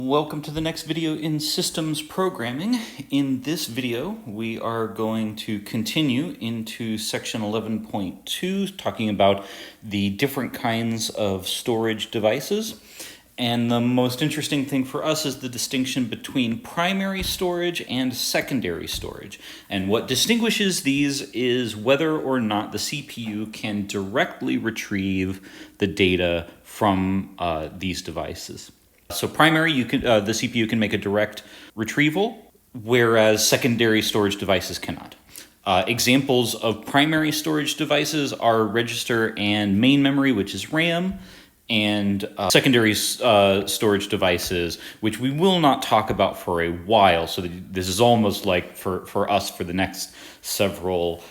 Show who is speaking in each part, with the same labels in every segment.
Speaker 1: Welcome to the next video in systems programming. In this video, we are going to continue into section 11.2, talking about the different kinds of storage devices. And the most interesting thing for us is the distinction between primary storage and secondary storage. And what distinguishes these is whether or not the CPU can directly retrieve the data from these devices. So primary, the CPU can make a direct retrieval, whereas secondary storage devices cannot. Examples of primary storage devices are register and main memory, which is RAM, and secondary storage devices, which we will not talk about for a while. So this is almost like for us for the next several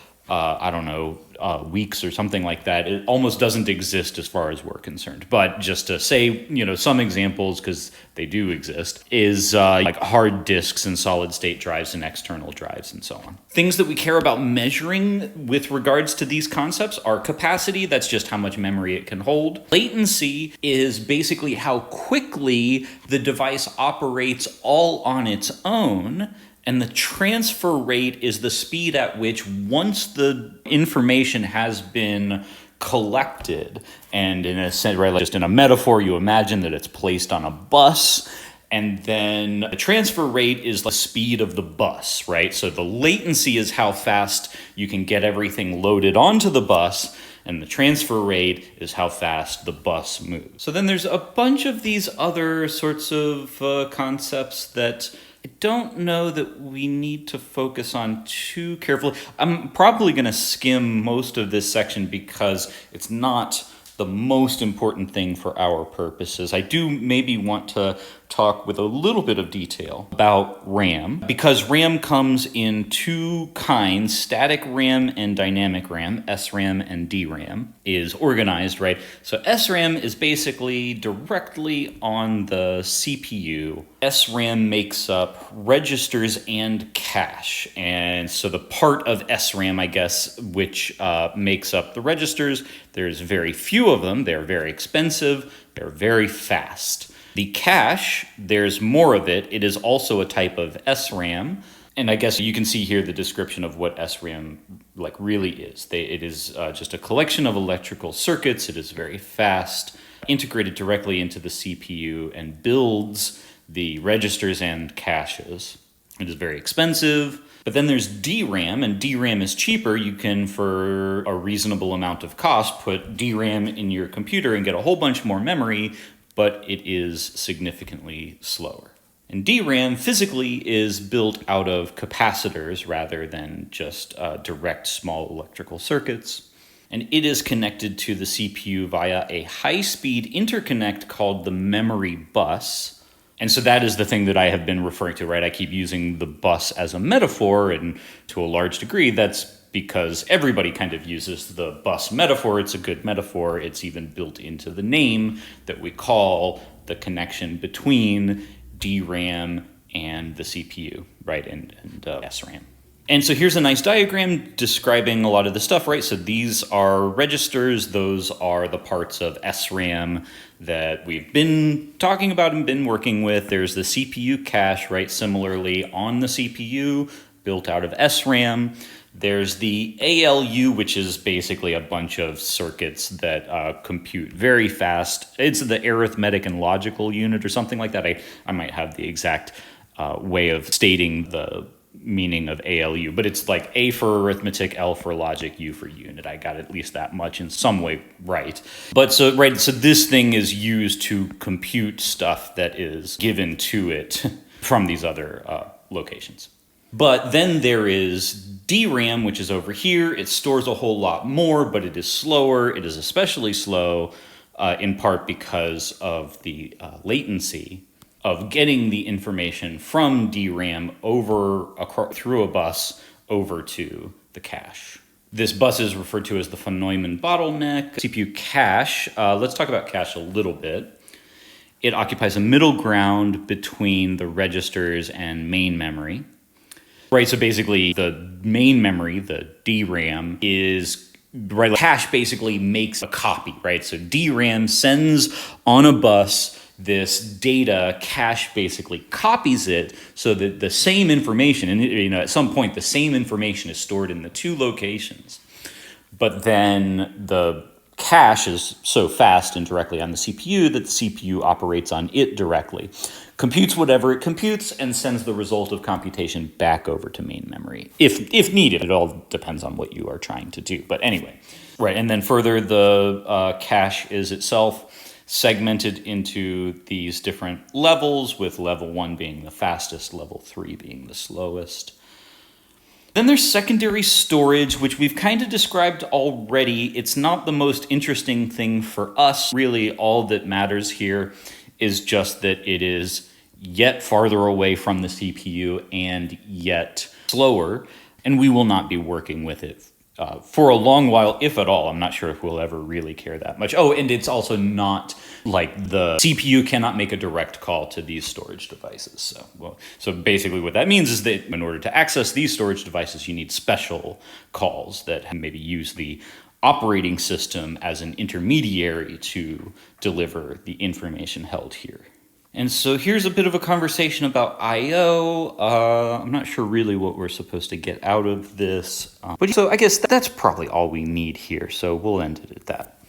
Speaker 1: weeks or something like that. It almost doesn't exist as far as we're concerned. But just to say, some examples, because they do exist, is like hard disks and solid state drives and external drives and so on. Things that we care about measuring with regards to these concepts are capacity, that's just how much memory it can hold. Latency is basically how quickly the device operates all on its own. And the transfer rate is the speed at which, once the information has been collected, and in a sense, right, like just in a metaphor, you imagine that it's placed on a bus, and then the transfer rate is the speed of the bus, right? So the latency is how fast you can get everything loaded onto the bus, and the transfer rate is how fast the bus moves. So then there's a bunch of these other sorts of concepts that I don't know that we need to focus on too carefully. I'm probably going to skim most of this section because it's not the most important thing for our purposes. I do maybe want to talk with a little bit of detail about RAM, because RAM comes in two kinds, static RAM and dynamic RAM. SRAM and DRAM is organized, right? So SRAM is basically directly on the CPU. SRAM makes up registers and cache. And so the part of SRAM, I guess, which makes up the registers, there's very few of them. They're very expensive. They're very fast. The cache, there's more of it. It is also a type of SRAM. And I guess you can see here the description of what SRAM really is. It is just a collection of electrical circuits. It is very fast, integrated directly into the CPU, and builds the registers and caches. It is very expensive. But then there's DRAM, and DRAM is cheaper. You can, for a reasonable amount of cost, put DRAM in your computer and get a whole bunch more memory, but it is significantly slower. And DRAM physically is built out of capacitors rather than just direct small electrical circuits. And it is connected to the CPU via a high-speed interconnect called the memory bus. And so that is the thing that I have been referring to, right? I keep using the bus as a metaphor, and to a large degree, that's because everybody kind of uses the bus metaphor. It's a good metaphor. It's even built into the name that we call the connection between DRAM and the CPU, right, and SRAM. And so here's a nice diagram describing a lot of the stuff, right? So these are registers. Those are the parts of SRAM that we've been talking about and been working with. There's the CPU cache, right? Similarly, on the CPU, built out of SRAM. There's the ALU, which is basically a bunch of circuits that compute very fast. It's the arithmetic and logical unit or something like that. I might have the exact way of stating the meaning of ALU, but it's like A for arithmetic, L for logic, U for unit. I got at least that much in some way right. But so this thing is used to compute stuff that is given to it from these other locations. But then there is DRAM, which is over here. It stores a whole lot more, but it is slower. It is especially slow, in part because of the latency of getting the information from DRAM through a bus over to the cache. This bus is referred to as the von Neumann bottleneck. CPU cache, let's talk about cache a little bit. It occupies a middle ground between the registers and main memory. Right, so basically the main memory, the DRAM, is, right, cache basically makes a copy, right? So DRAM sends on a bus this data cache basically copies it so that the same information, and at some point the same information is stored in the two locations. But then the cache is so fast and directly on the CPU that the CPU operates on it directly, computes whatever it computes, and sends the result of computation back over to main memory, if needed. It all depends on what you are trying to do. But anyway, right, and then further, the cache is itself segmented into these different levels, with level 1 being the fastest, level 3 being the slowest. Then there's secondary storage, which we've kind of described already. It's not the most interesting thing for us. Really, all that matters here is just that it is yet farther away from the CPU and yet slower, and we will not be working with it for a long while, if at all. I'm not sure if we'll ever really care that much. Oh, and it's also not like the CPU cannot make a direct call to these storage devices. So basically what that means is that in order to access these storage devices, you need special calls that maybe use the operating system as an intermediary to deliver the information held here. And so here's a bit of a conversation about I/O. I'm not sure really what we're supposed to get out of this. But so I guess that's probably all we need here. So we'll end it at that.